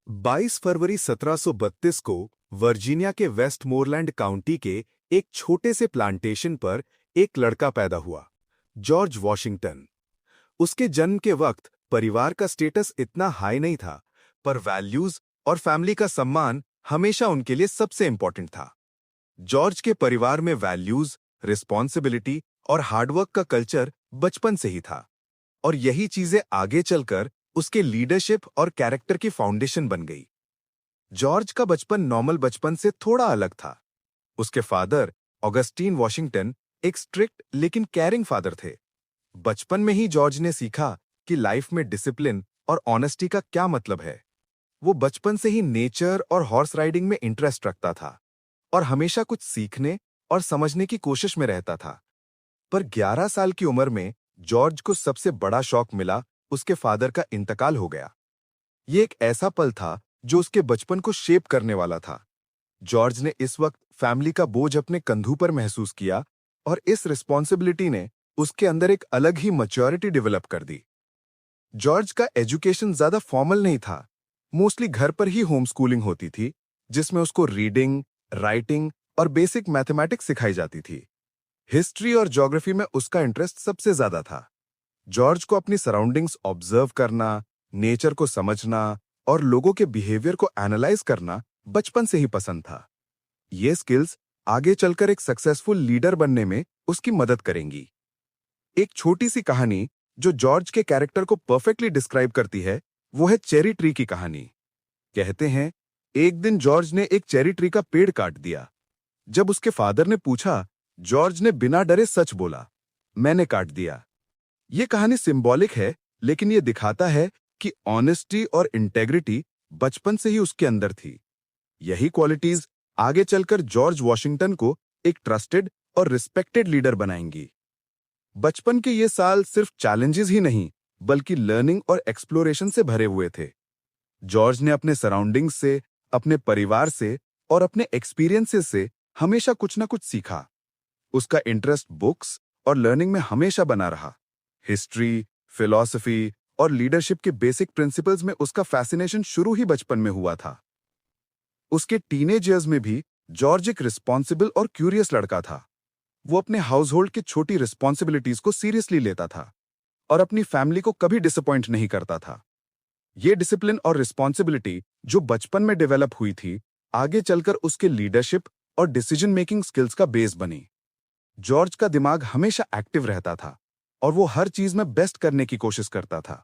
22 फरवरी 1732 को वर्जीनिया के Westmoreland county के एक छोटे से प्लांटेशन पर एक लड़का पैदा हुआ, जॉर्ज वॉशिंगटन। उसके जन्म के वक्त परिवार का स्टेटस इतना हाई नहीं था, पर वैल्यूज और फैमिली का सम्मान हमेशा उनके लिए सबसे इंपॉर्टेंट था। जॉर्ज के परिवार में वैल्यूज, रिस्पॉन्सिबिलिटी और हार्डवर्क का कल्चर बचपन से ही था, और यही चीजें आगे चलकर उसके लीडरशिप और कैरेक्टर की फाउंडेशन बन गई। जॉर्ज का बचपन नॉर्मल बचपन से थोड़ा अलग था। उसके फादर ऑगस्टीन वॉशिंगटन एक स्ट्रिक्ट लेकिन केयरिंग फादर थे। बचपन में ही जॉर्ज ने सीखा कि लाइफ में डिसिप्लिन और ऑनेस्टी का क्या मतलब है। वो बचपन से ही नेचर और हॉर्स राइडिंग में इंटरेस्ट रखता था और हमेशा कुछ सीखने और समझने की कोशिश में रहता था। पर 11 साल की उम्र में जॉर्ज को सबसे बड़ा शॉक मिला। उसके फादर का इंतकाल हो गया। ये एक ऐसा पल था जो उसके बचपन को शेप करने वाला था। जॉर्ज ने इस वक्त फैमिली का बोझ अपने कंधों पर महसूस किया, और इस रिस्पॉन्सिबिलिटी ने उसके अंदर एक अलग ही मैच्योरिटी डेवलप कर दी। जॉर्ज का एजुकेशन ज्यादा फॉर्मल नहीं था। मोस्टली घर पर ही होम स्कूलिंग होती थी, जिसमें उसको रीडिंग, राइटिंग और बेसिक मैथमेटिक्स सिखाई जाती थी। हिस्ट्री और ज्योग्राफी में उसका इंटरेस्ट सबसे ज्यादा था। जॉर्ज को अपनी सराउंडिंग्स ऑब्जर्व करना, नेचर को समझना और लोगों के बिहेवियर को एनालाइज करना बचपन से ही पसंद था। ये स्किल्स आगे चलकर एक सक्सेसफुल लीडर बनने में उसकी मदद करेंगी। एक छोटी सी कहानी जो जॉर्ज के कैरेक्टर को परफेक्टली डिस्क्राइब करती है, वो है चेरी ट्री की कहानी। कहते हैं, एक दिन जॉर्ज ने एक चेरी ट्री का पेड़ काट दिया। जब उसके फादर ने पूछा, जॉर्ज ने बिना डरे सच बोला, मैंने काट दिया। ये कहानी सिंबॉलिक है, लेकिन ये दिखाता है कि ऑनेस्टी और इंटेग्रिटी बचपन से ही उसके अंदर थी। यही क्वालिटीज आगे चलकर जॉर्ज वॉशिंगटन को एक ट्रस्टेड और रिस्पेक्टेड लीडर बनाएंगी। बचपन के ये साल सिर्फ चैलेंजेस ही नहीं, बल्कि लर्निंग और एक्सप्लोरेशन से भरे हुए थे। जॉर्ज ने अपने सराउंडिंग्स से, अपने परिवार से और अपने एक्सपीरियंसेस से हमेशा कुछ ना कुछ सीखा। उसका इंटरेस्ट बुक्स और लर्निंग में हमेशा बना रहा। हिस्ट्री, फिलॉसफी और लीडरशिप के बेसिक प्रिंसिपल्स में उसका फैसिनेशन शुरू ही बचपन में हुआ था। उसके टीनेज ईयर्स में भी जॉर्ज एक रिस्पॉन्सिबल और क्यूरियस लड़का था। वो अपने हाउस होल्ड की छोटी रिस्पॉन्सिबिलिटीज को सीरियसली लेता था और अपनी फैमिली को कभी डिसअपॉइंट नहीं करता था। ये डिसिप्लिन और रिस्पॉन्सिबिलिटी जो बचपन में डेवलप हुई थी, आगे चलकर उसके लीडरशिप और डिसीजन मेकिंग स्किल्स का बेस बनी। जॉर्ज का दिमाग हमेशा एक्टिव रहता था और वो हर चीज में बेस्ट करने की कोशिश करता था।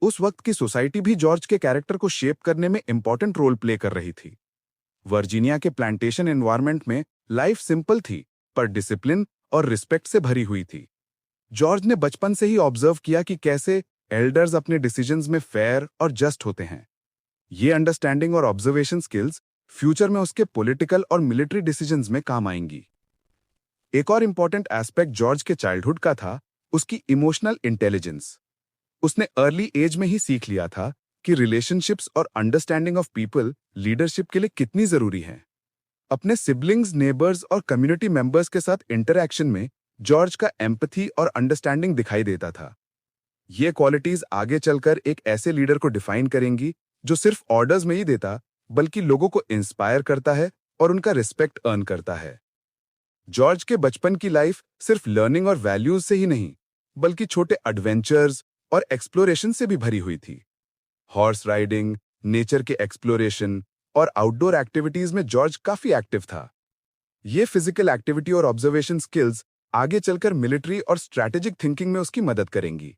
उस वक्त की सोसाइटी भी जॉर्ज के कैरेक्टर को शेप करने में इंपॉर्टेंट रोल प्ले कर रही थी। वर्जीनिया के प्लांटेशन एनवायरनमेंट में लाइफ सिंपल थी, पर डिसिप्लिन और रिस्पेक्ट से भरी हुई थी। जॉर्ज ने बचपन से ही ऑब्जर्व किया कि कैसे एल्डर्स अपने डिसीजंस में फेयर और जस्ट होते हैं। ये अंडरस्टैंडिंग और ऑब्जर्वेशन स्किल्स फ्यूचर में उसके पॉलिटिकल और मिलिट्री डिसीजंस में काम आएंगी। एक और इंपॉर्टेंट एस्पेक्ट जॉर्ज के चाइल्डहुड का था उसकी इमोशनल इंटेलिजेंस। उसने अर्ली एज में ही सीख लिया था कि रिलेशनशिप्स और अंडरस्टैंडिंग ऑफ पीपल लीडरशिप के लिए कितनी जरूरी हैं। अपने सिबलिंग्स, नेबर्स और कम्युनिटी मेंबर्स के साथ इंटरैक्शन में जॉर्ज का एम्पैथी और अंडरस्टैंडिंग दिखाई देता था। ये क्वालिटीज आगे चलकर एक ऐसे लीडर को डिफाइन करेंगी जो सिर्फ ऑर्डर्स में ही देता, बल्कि लोगों को इंस्पायर करता है और उनका रिस्पेक्ट अर्न करता है। जॉर्ज के बचपन की लाइफ सिर्फ लर्निंग और वैल्यूज से ही नहीं, बल्कि छोटे एडवेंचर्स और एक्सप्लोरेशन से भी भरी हुई थी। हॉर्स राइडिंग, नेचर के एक्सप्लोरेशन और आउटडोर एक्टिविटीज में जॉर्ज काफी एक्टिव था। ये फिजिकल एक्टिविटी और ऑब्जर्वेशन स्किल्स आगे चलकर मिलिट्री और स्ट्रैटेजिक थिंकिंग में उसकी मदद करेंगी।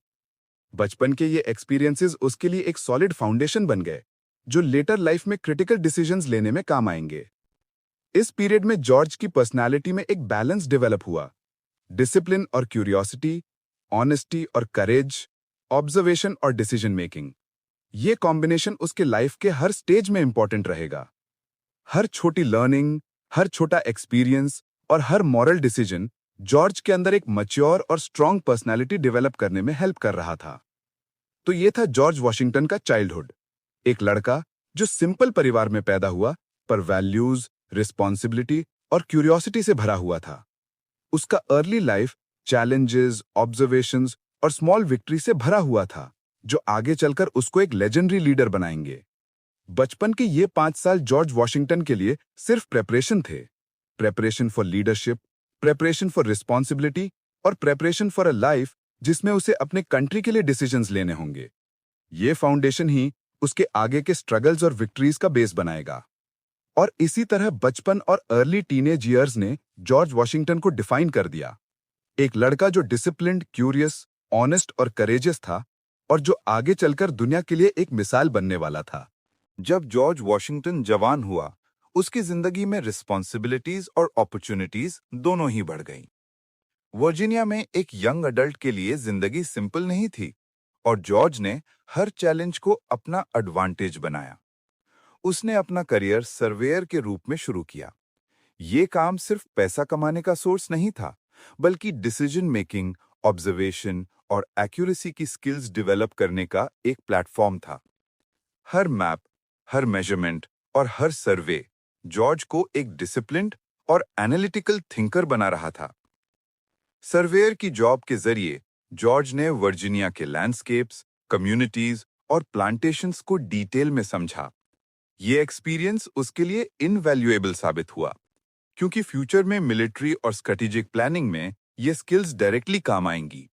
बचपन के ये एक्सपीरियंसेस उसके लिए एक सॉलिड फाउंडेशन बन गए, जो लेटर लाइफ में क्रिटिकल डिसीजंस लेने में काम आएंगे। इस पीरियड में जॉर्ज की पर्सनालिटी में एक बैलेंस डेवलप हुआ। डिसिप्लिन और क्यूरियोसिटी, ऑनेस्टी और करेज, ऑब्जर्वेशन और डिसीजन मेकिंग। ये कॉम्बिनेशन उसके लाइफ के हर स्टेज में इंपॉर्टेंट रहेगा। हर छोटी लर्निंग, हर छोटा एक्सपीरियंस और हर मॉरल डिसीजन जॉर्ज के अंदर एक मैच्योर और स्ट्रांग पर्सनालिटी डेवलप करने में हेल्प कर रहा था। तो ये था जॉर्ज वॉशिंगटन का चाइल्डहुड। एक लड़का जो सिंपल परिवार में पैदा हुआ, पर वैल्यूज, रिस्पॉन्सिबिलिटी और क्यूरियोसिटी से भरा हुआ था। उसका अर्ली लाइफ चैलेंजेस, ऑब्जर्वेशंस और स्मॉल विक्ट्री से भरा हुआ था, जो आगे चलकर उसको एक लेजेंडरी लीडर बनाएंगे। बचपन के ये 5 साल जॉर्ज वॉशिंगटन के लिए सिर्फ प्रेपरेशन थे। Preparation for leadership, preparation for responsibility और प्रेपरेशन फॉर अ लाइफ जिसमें उसे अपने कंट्री के लिए डिसीजंस लेने होंगे। ये फाउंडेशन ही उसके आगे के स्ट्रगल्स और विक्ट्रीज का बेस बनाएगा। और इसी तरह बचपन और अर्ली टीनेज ईयर्स ने जॉर्ज वॉशिंगटन को डिफाइन कर दिया। एक लड़का जो डिसिप्लिन्ड, क्यूरियस, ऑनेस्ट और करेजियस था और जो आगे चलकर दुनिया के लिए एक मिसाल बनने वाला था। जब जॉर्ज वॉशिंगटन जवान हुआ, उसकी जिंदगी में रिस्पॉन्सिबिलिटीज और अपॉर्चुनिटीज दोनों ही बढ़ गईं। वर्जीनिया में एक यंग अडल्ट के लिए जिंदगी सिंपल नहीं थी और जॉर्ज ने हर चैलेंज को अपना एडवांटेज बनाया। उसने अपना करियर सर्वेयर के रूप में शुरू किया। ये काम सिर्फ पैसा कमाने का सोर्स नहीं था, बल्कि डिसीजन मेकिंग, ऑब्जर्वेशन और एक्यूरेसी की स्किल्स डेवलप करने का एक प्लेटफॉर्म था। हर मैप, हर मेजरमेंट और हर सर्वे जॉर्ज को एक डिसिप्लिन्ड और एनालिटिकल थिंकर बना रहा था। सर्वेयर की जॉब के जरिए जॉर्ज ने वर्जीनिया के लैंडस्केप्स, कम्युनिटीज और प्लांटेशंस को डिटेल में समझा। ये एक्सपीरियंस उसके लिए इनवैल्यूएबल साबित हुआ, क्योंकि फ्यूचर में मिलिट्री और स्ट्रेटेजिक प्लानिंग में ये स्किल्स डायरेक्टली काम आएंगी।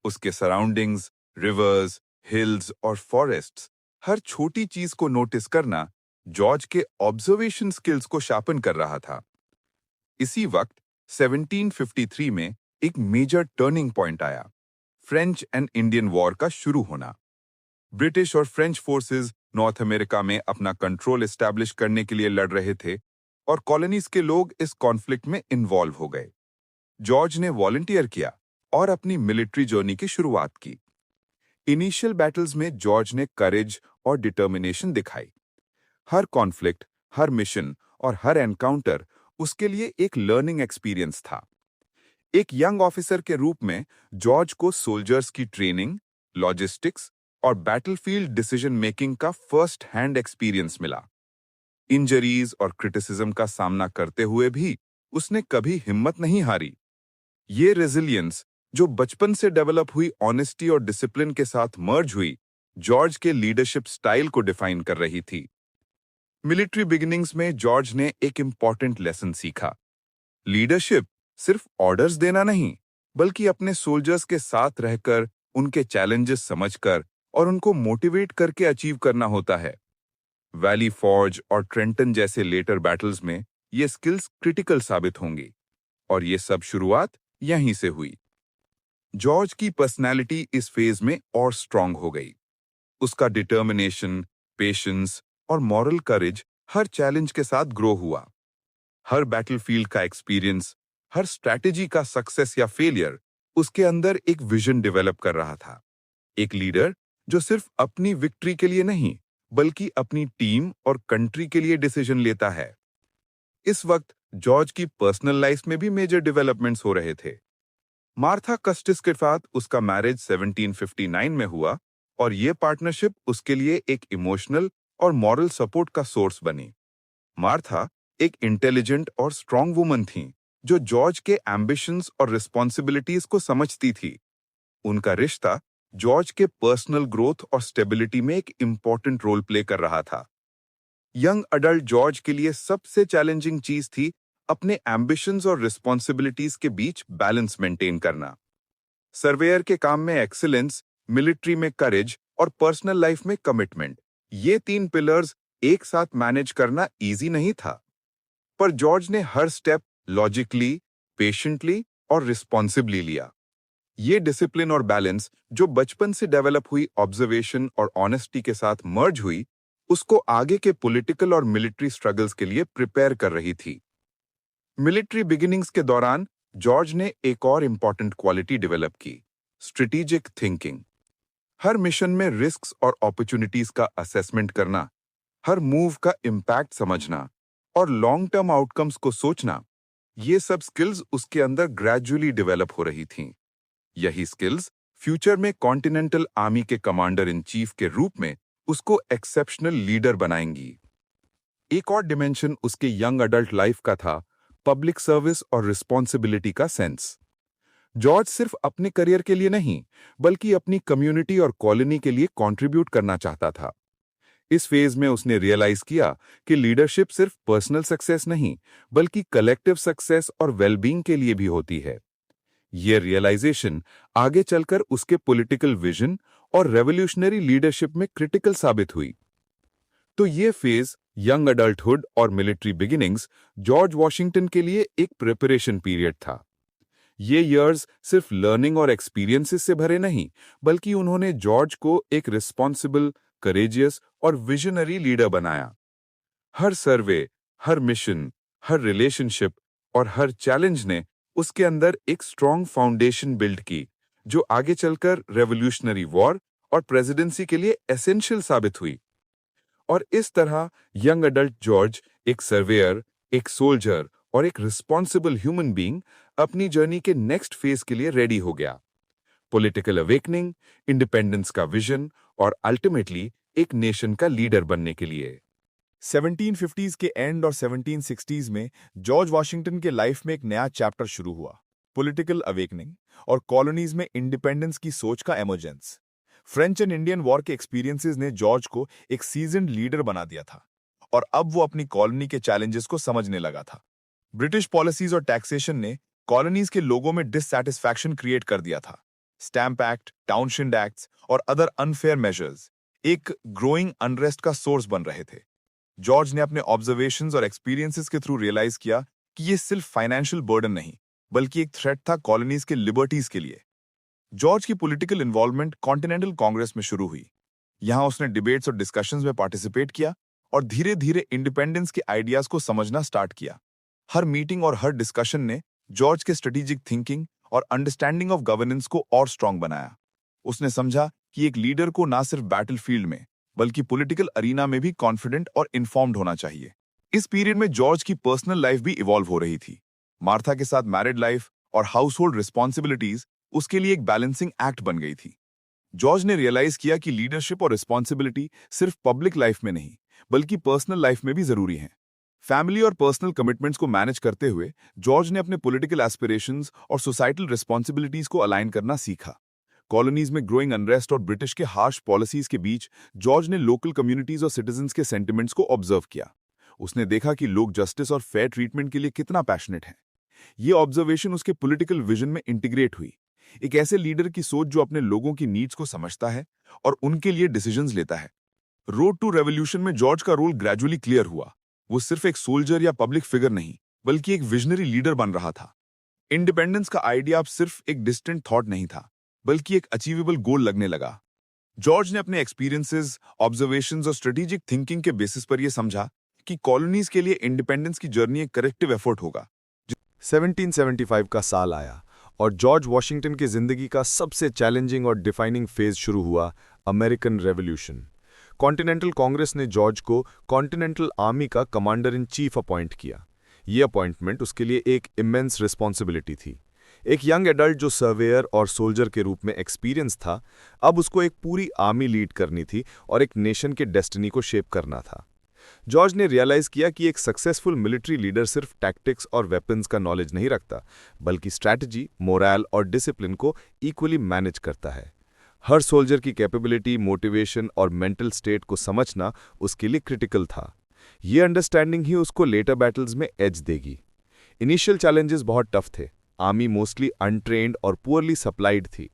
उसके सराउंडिंग्स, रिवर्स, हिल्स और फॉरेस्ट्स, हर छोटी चीज को नोटिस करना जॉर्ज के ऑब्जर्वेशन स्किल्स को शार्पन कर रहा था। इसी वक्त 1753 में एक मेजर टर्निंग पॉइंट आया, फ्रेंच एंड इंडियन वॉर का शुरू होना। ब्रिटिश और फ्रेंच फोर्सेस नॉर्थ अमेरिका में अपना कंट्रोल एस्टैब्लिश करने के लिए लड़ रहे थे और कॉलोनीज के लोग इस कॉन्फ्लिक्ट में इन्वॉल्व हो गए। जॉर्ज ने वॉलंटियर किया और अपनी मिलिट्री जर्नी की शुरुआत की। इनिशियल बैटल्स में जॉर्ज ने करेज और डिटर्मिनेशन दिखाई। हर कॉन्फ्लिक्ट, हर मिशन और हर एनकाउंटर उसके लिए एक लर्निंग एक्सपीरियंस था। एक यंग ऑफिसर के रूप में जॉर्ज को सोल्जर्स की ट्रेनिंग, लॉजिस्टिक्स और बैटलफील्ड डिसीजन मेकिंग का फर्स्ट हैंड एक्सपीरियंस मिला। इंजरीज और क्रिटिसिज्म का सामना करते हुए भी उसने कभी हिम्मत नहीं हारी। ये रेजिलियंस, जो बचपन से डेवलप हुई ऑनेस्टी और डिसिप्लिन के साथ मर्ज हुई, जॉर्ज के लीडरशिप स्टाइल को डिफाइन कर रही थी। मिलिट्री बिगिनिंग्स में जॉर्ज ने एक इंपॉर्टेंट लेसन सीखा। लीडरशिप सिर्फ ऑर्डर्स देना नहीं, बल्कि अपने सोल्जर्स के साथ रहकर, उनके चैलेंजेस समझकर और उनको मोटिवेट करके अचीव करना होता है। वैली फॉर्ज और ट्रेंटन जैसे लेटर बैटल्स में ये स्किल्स क्रिटिकल साबित होंगी, और ये सब शुरुआत यहीं से हुई। जॉर्ज की पर्सनैलिटी इस फेज में और स्ट्रांग हो गई। उसका डिटर्मिनेशन, पेशेंस और मॉरल करेज हर चैलेंज के साथ ग्रो हुआ। हर बैटलफील्ड का एक्सपीरियंस, हर स्ट्रैटेजी का सक्सेस या फेलियर उसके अंदर एक विजन डेवलप कर रहा था। एक लीडर जो सिर्फ अपनी विक्ट्री के लिए नहीं, बल्कि अपनी टीम और कंट्री के लिए डिसीजन लेता है। इस वक्त जॉर्ज की पर्सनल लाइफ में भी मेजर डेवलपमेंट्स हो रहे थे। मार्था कस्टिस के साथ उसका मैरिज 1759 में हुआ और ये पार्टनरशिप उसके लिए एक इमोशनल और मॉरल सपोर्ट का सोर्स बनी। मार्था एक इंटेलिजेंट और स्ट्रांग वुमन थी, जो जॉर्ज के एम्बिशंस और रिस्पॉन्सिबिलिटीज को समझती थी। उनका रिश्ता जॉर्ज के पर्सनल ग्रोथ और स्टेबिलिटी में एक इंपॉर्टेंट रोल प्ले कर रहा था। यंग अडल्ट जॉर्ज के लिए सबसे चैलेंजिंग चीज थी अपने एम्बिशंस और रिस्पॉन्सिबिलिटीज के बीच बैलेंस मेंटेन करना। सर्वेयर के काम में एक्सीलेंस, मिलिट्री में करेज और पर्सनल लाइफ में कमिटमेंट, ये 3 पिलर्स एक साथ मैनेज करना इजी नहीं था। पर जॉर्ज ने हर स्टेप लॉजिकली, पेशेंटली और रिस्पॉन्सिबली लिया। ये डिसिप्लिन और बैलेंस जो बचपन से डेवलप हुई ऑब्जर्वेशन और ऑनेस्टी के साथ मर्ज हुई, उसको आगे के पॉलिटिकल और मिलिट्री स्ट्रगल्स के लिए प्रिपेयर कर रही थी। मिलिट्री बिगिनिंग्स के दौरान जॉर्ज ने एक और इंपॉर्टेंट क्वालिटी डेवलप की, स्ट्रेटेजिक थिंकिंग। हर मिशन में रिस्क्स और अपॉर्चुनिटीज का असेसमेंट करना, हर मूव का इम्पैक्ट समझना और लॉन्ग टर्म आउटकम्स को सोचना, ये सब स्किल्स उसके अंदर ग्रेजुअली डेवलप हो रही थीं। यही स्किल्स फ्यूचर में कॉन्टिनेंटल आर्मी के कमांडर इन चीफ के रूप में उसको एक्सेप्शनल लीडर बनाएंगी। एक और डिमेंशन उसके यंग अडल्ट लाइफ का था पब्लिक सर्विस और रिस्पॉन्सिबिलिटी का सेंस। जॉर्ज सिर्फ अपने करियर के लिए नहीं, बल्कि अपनी कम्युनिटी और कॉलोनी के लिए कंट्रीब्यूट करना चाहता था। इस फेज में उसने रियलाइज किया कि लीडरशिप सिर्फ पर्सनल सक्सेस नहीं बल्कि कलेक्टिव सक्सेस और वेलबींग के लिए भी होती है। यह रियलाइजेशन आगे चलकर उसके पॉलिटिकल विजन और रेवोल्यूशनरी लीडरशिप में क्रिटिकल साबित हुई। तो ये फेज यंग अडल्टहुड और मिलिट्री बिगिनिंग्स जॉर्ज वॉशिंगटन के लिए एक प्रिपरेशन पीरियड था। ये ईयर्स सिर्फ लर्निंग और एक्सपीरियंसेस से भरे नहीं बल्कि उन्होंने जॉर्ज को एक रिस्पॉन्सिबल, करेजियस और विजनरी लीडर बनाया। हर सर्वे, हर मिशन, हर रिलेशनशिप और हर चैलेंज ने उसके अंदर एक स्ट्रॉन्ग फाउंडेशन बिल्ड की, जो आगे चलकर रेवोल्यूशनरी वॉर और प्रेसिडेंसी के लिए एसेंशियल साबित हुई। और इस तरह यंग अडल्ट जॉर्ज एक सर्वेयर, एक सोल्जर और एक रिस्पॉन्सिबल ह्यूमन बीइंग अपनी जर्नी के नेक्स्ट फेज के लिए रेडी हो गया। पॉलिटिकल अवेकनिंग, इंडिपेंडेंस का विजन और अल्टीमेटली एक नेशन का लीडर बनने के लिए। 1750s के एंड और 1760s में जॉर्ज वॉशिंगटन के लाइफ में एक नया चैप्टर शुरू हुआ, पॉलिटिकल अवेकनिंग और कॉलोनीज में इंडिपेंडेंस की सोच का emergence. French and Indian war के एक्सपीरियंसेस ने जॉर्ज को एक सीजन्ड लीडर बना दिया था और अब वो अपनी कॉलोनी के चैलेंजेस को समझने लगा था। ब्रिटिश पॉलिसीज और टैक्सेशन ने कॉलोनीज के लोगों में डिससैटिस्फैक्शन क्रिएट कर दिया था। स्टैंप एक्ट, टाउनशिंड एक्ट्स और अदर अनफेयर मेजर्स एक ग्रोइंग अनरेस्ट का सोर्स बन रहे थे। जॉर्ज ने अपने ऑब्जर्वेशंस और एक्सपीरियंसेस के थ्रू रियलाइज किया कि ये सिर्फ फाइनेंशियल बर्डन नहीं बल्कि एक थ्रेट था कॉलोनीज के लिबर्टीज के लिए। जॉर्ज की पॉलिटिकल इन्वॉल्वमेंट कॉन्टिनेंटल कांग्रेस में शुरू हुई। यहां उसने डिबेट्स और डिस्कशंस में पार्टिसिपेट किया और धीरे धीरे इंडिपेंडेंस के आइडियाज को समझना स्टार्ट किया। हर मीटिंग और हर डिस्कशन ने जॉर्ज के स्ट्रेटेजिक थिंकिंग और अंडरस्टैंडिंग ऑफ गवर्नेंस को और स्ट्रांग बनाया। उसने समझा कि एक लीडर को ना सिर्फ बैटलफील्ड में बल्कि पॉलिटिकल अरीना में भी कॉन्फिडेंट और इन्फॉर्म्ड होना चाहिए। इस पीरियड में जॉर्ज की पर्सनल लाइफ भी इवॉल्व हो रही थी। मार्था के साथ मैरिड लाइफ और हाउस होल्ड रिस्पॉन्सिबिलिटीज उसके लिए एक बैलेंसिंग एक्ट बन गई थी। जॉर्ज ने रियलाइज किया कि लीडरशिप और रिस्पॉन्सिबिलिटी सिर्फ पब्लिक लाइफ में नहीं बल्कि पर्सनल लाइफ में भी जरूरी है। फैमिली और पर्सनल कमिटमेंट्स को मैनेज करते हुए जॉर्ज ने अपने पॉलिटिकल एस्पिरेशंस और सोसाइटल रिस्पॉन्सिबिलिटीज को अलाइन करना सीखा। कॉलोनीज में ग्रोइंग अनरेस्ट और ब्रिटिश के हार्श पॉलिसीज के बीच जॉर्ज ने लोकल कम्युनिटीज और सिटीजन्स के सेंटिमेंट्स को ऑब्जर्व किया। उसने देखा कि लोग जस्टिस और फेयर ट्रीटमेंट के लिए कितना पैशनेट हैं। ये ऑब्जर्वेशन उसके पॉलिटिकल विजन में इंटीग्रेट हुई, एक ऐसे लीडर की सोच जो अपने लोगों की नीड्स को समझता है और उनके लिए डिसीजंस लेता है। रोड टू रेवोल्यूशन में जॉर्ज का रोल ग्रेजुअली क्लियर हुआ। वो सिर्फ एक सोल्जर या पब्लिक फिगर नहीं बल्कि एक विजनरी लीडर बन रहा था। इंडिपेंडेंस का आइडिया अब सिर्फ एक डिस्टेंट थॉट नहीं था बल्कि एक अचीवेबल गोल लगने लगा। जॉर्ज ने अपने एक्सपीरियंसेस, ऑब्जर्वेशंस और स्ट्रेटेजिक थिंकिंग के बेसिस पर यह समझा कि कॉलोनीज के लिए इंडिपेंडेंस की जर्नी एक करेक्टिव एफर्ट होगा। 1775 का साल आया और जॉर्ज वॉशिंगटन की जिंदगी का सबसे चैलेंजिंग और डिफाइनिंग फेज शुरू हुआ, अमेरिकन रेवोल्यूशन। कॉन्टिनेंटल कांग्रेस ने जॉर्ज को कॉन्टिनेंटल आर्मी का कमांडर इन चीफ अपॉइंट किया। ये अपॉइंटमेंट उसके लिए एक इमेंस रिस्पॉन्सिबिलिटी थी। एक यंग एडल्ट जो सर्वेयर और सोल्जर के रूप में एक्सपीरियंस था, अब उसको एक पूरी आर्मी लीड करनी थी और एक नेशन के डेस्टिनी को शेप करना था। जॉर्ज ने रियलाइज किया कि एक सक्सेसफुल मिलिट्री लीडर सिर्फ टैक्टिक्स और वेपन्स का नॉलेज नहीं रखता बल्कि स्ट्रैटेजी, मोरल और डिसिप्लिन को इक्वली मैनेज करता है। हर सोल्जर की कैपेबिलिटी, मोटिवेशन और मेंटल स्टेट को समझना उसके लिए क्रिटिकल था। ये अंडरस्टैंडिंग ही उसको लेटर बैटल्स में एज देगी। इनिशियल चैलेंजेस बहुत टफ थे। आर्मी मोस्टली अनट्रेन्ड और पुअरली सप्लाइड थी।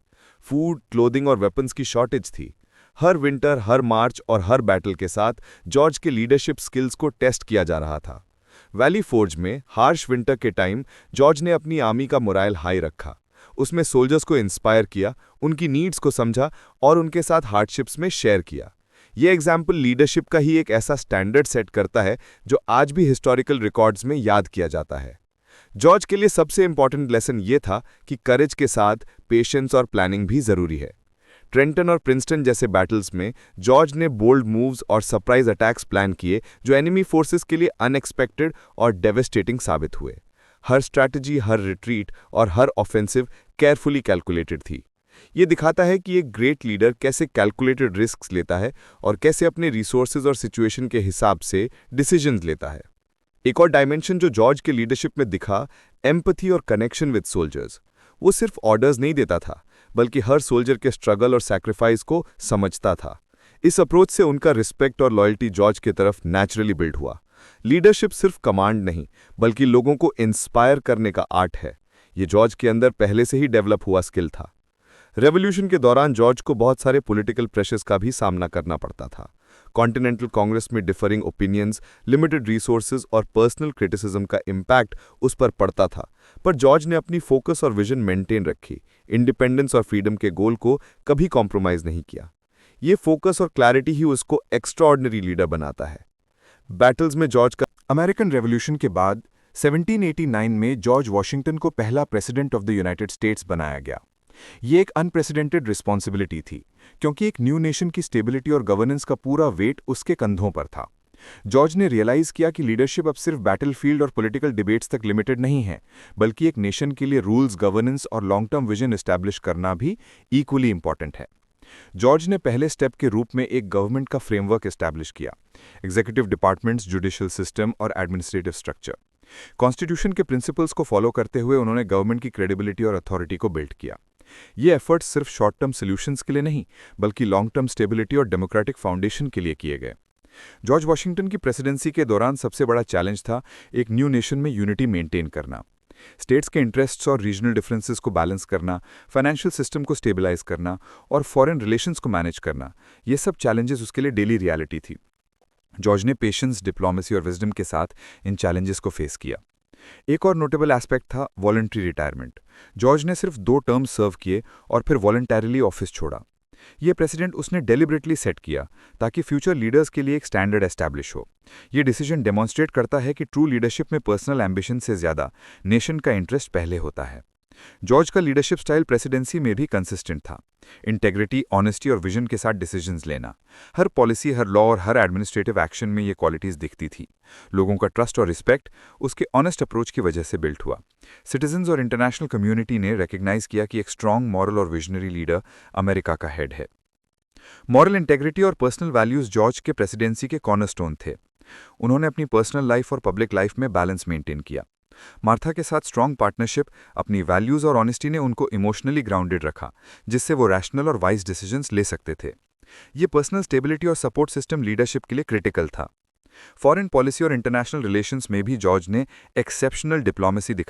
फूड, क्लोथिंग और वेपन्स की शॉर्टेज थी। हर विंटर, हर मार्च और हर बैटल के साथ जॉर्ज के लीडरशिप स्किल्स को टेस्ट किया जा रहा था। वैली फोर्ज में हार्श विंटर के टाइम जॉर्ज ने अपनी आर्मी का मोराइल हाई रखा। उसमें सोल्जर्स को इंस्पायर किया, उनकी नीड्स को समझा और उनके साथ हार्डशिप्स में शेयर किया। ये एग्जाम्पल लीडरशिप का ही एक ऐसा स्टैंडर्ड सेट करता है जो आज भी हिस्टोरिकल रिकॉर्ड्स में याद किया जाता है। जॉर्ज के लिए सबसे इंपॉर्टेंट लेसन ये था कि करेज के साथ पेशेंस और प्लानिंग भी जरूरी है। ट्रेंटन और प्रिंसटन जैसे बैटल्स में जॉर्ज ने बोल्ड मूव्स और सरप्राइज अटैक्स प्लान किए जो एनिमी फोर्सेस के लिए अनएक्सपेक्टेड और डेवेस्टेटिंग साबित हुए। हर स्ट्रैटेजी, हर रिट्रीट और हर ऑफेंसिव केयरफुली कैलकुलेटेड थी। ये दिखाता है कि एक ग्रेट लीडर कैसे कैलकुलेटेड रिस्क्स लेता है और कैसे अपने रिसोर्सेज और सिचुएशन के हिसाब से डिसीजंस लेता है। एक और डायमेंशन जो जॉर्ज के लीडरशिप में दिखा, एम्पैथी और कनेक्शन विद सोल्जर्स। वो सिर्फ ऑर्डर्स नहीं देता था बल्कि हर सोल्जर के स्ट्रगल और सैक्रिफाइस को समझता था। इस अप्रोच से उनका रिस्पेक्ट और लॉयल्टी जॉर्ज की तरफ नेचुरली बिल्ड हुआ। लीडरशिप सिर्फ कमांड नहीं, बल्कि लोगों को इंस्पायर करने का आर्ट है। ये जॉर्ज के अंदर पहले से ही डेवलप हुआ स्किल था। रेवोल्यूशन के दौरान जॉर्ज को बहुत सारे पॉलिटिकल प्रेशर्स का भी सामना करना पड़ता था। कॉन्टिनेंटल कांग्रेस में डिफरिंग ओपिनियंस, लिमिटेड रिसोर्सेज और पर्सनल क्रिटिसिज्म का इम्पैक्ट उस पर पड़ता था, पर जॉर्ज ने अपनी फोकस और विजन मेंटेन रखी। इंडिपेंडेंस और फ्रीडम के गोल को कभी कॉम्प्रोमाइज नहीं किया। ये फोकस और क्लैरिटी ही उसको एक्स्ट्राऑर्डिनरी लीडर बनाता है। बैटल्स में जॉर्ज का अमेरिकन रेवोल्यूशन के बाद 1789 में जॉर्ज वॉशिंगटन को पहला president of the United states बनाया गया। ये एक अनप्रेसिडेंटेड रिस्पॉन्सिबिलिटी थी, क्योंकि एक न्यू नेशन की स्टेबिलिटी और गवर्नेंस का पूरा वेट उसके कंधों पर था। जॉर्ज ने रियलाइज किया कि लीडरशिप अब सिर्फ बैटलफील्ड और पॉलिटिकल डिबेट्स तक लिमिटेड नहीं है, बल्कि एक नेशन के लिए रूल्स, गवर्नेंस और लॉन्ग टर्म विजन एस्टैब्लिश करना भी इक्वली इंपॉर्टेंट है। जॉर्ज ने पहले स्टेप के रूप में एक गवर्नमेंट का फ्रेमवर्क एस्टैब्लिश किया: एग्जीक्यूटिव डिपार्टमेंट्स, जुडिशियल सिस्टम और एडमिनिस्ट्रेटिव स्ट्रक्चर। कॉन्स्टिट्यूशन के प्रिंसिपल्स को फॉलो करते हुए उन्होंने गवर्नमेंट की क्रेडिबिलिटी और अथॉरिटी को बिल्ड किया। ये एफर्ट्स सिर्फ शॉर्ट टर्म सॉल्यूशंस के लिए नहीं, बल्कि लॉन्ग टर्म स्टेबिलिटी और डेमोक्रेटिक फाउंडेशन के लिए किए गए। जॉर्ज वॉशिंगटन की प्रेसिडेंसी के दौरान सबसे बड़ा चैलेंज था एक न्यू नेशन में यूनिटी मेंटेन करना। स्टेट्स के इंटरेस्ट्स और रीजनल डिफरेंसेस को बैलेंस करना, फाइनेंशियल सिस्टम को स्टेबलाइज करना और फॉरेन रिलेशंस को मैनेज करना, ये सब चैलेंजेस उसके लिए डेली रियलिटी थी। जॉर्ज ने पेशेंस, डिप्लोमेसी और विजडम के साथ इन चैलेंजेस को फेस किया। एक और नोटेबल एस्पेक्ट था वॉलंटरी रिटायरमेंट। जॉर्ज ने सिर्फ 2 टर्म सर्व किए और फिर वॉलंटरीली ऑफिस छोड़ा। ये प्रेसिडेंट उसने डेलिबरेटली सेट किया ताकि फ्यूचर लीडर्स के लिए एक स्टैंडर्ड एस्टैब्लिश हो। ये डिसीजन डेमॉन्स्ट्रेट करता है कि ट्रू लीडरशिप में पर्सनल एम्बिशन से ज्यादा नेशन का इंटरेस्ट पहले होता है। जॉर्ज का लीडरशिप स्टाइल प्रेसिडेंसी में भी कंसिस्टेंट था। इंटेग्रिटी, ऑनेस्टी और विजन के साथ डिसीजंस लेना। हर पॉलिसी, हर लॉ और हर एडमिनिस्ट्रेटिव एक्शन में ये क्वालिटीज दिखती थी। लोगों का ट्रस्ट और रिस्पेक्ट उसके ऑनेस्ट अप्रोच की वजह से बिल्ट हुआ। सिटीजन्स और इंटरनेशनल कम्युनिटी ने रिकग्नाइज किया कि एक स्ट्रांग मॉरल और विजनरी लीडर अमेरिका का हेड है। मॉरल इंटेग्रिटी और पर्सनल वैल्यूज जॉर्ज के प्रेसिडेंसी के कॉर्नरस्टोन थे। उन्होंने अपनी पर्सनल लाइफ और पब्लिक लाइफ में बैलेंस मेंटेन किया। मार्था के साथ स्ट्रांग पार्टनरशिप, अपनी वैल्यूज और ऑनेस्टी ने उनको इमोशनली ग्राउंडेड रखा, जिससे वो रैशनल और वाइज डिसीजंस ले सकते थे। ये पर्सनल स्टेबिलिटी और सपोर्ट सिस्टम लीडरशिप के लिए क्रिटिकल था। फॉरेन पॉलिसी और इंटरनेशनल रिलेशंस में भी जॉर्ज ने एक्सेप्शनल डिप्लोमेसी दिखाई।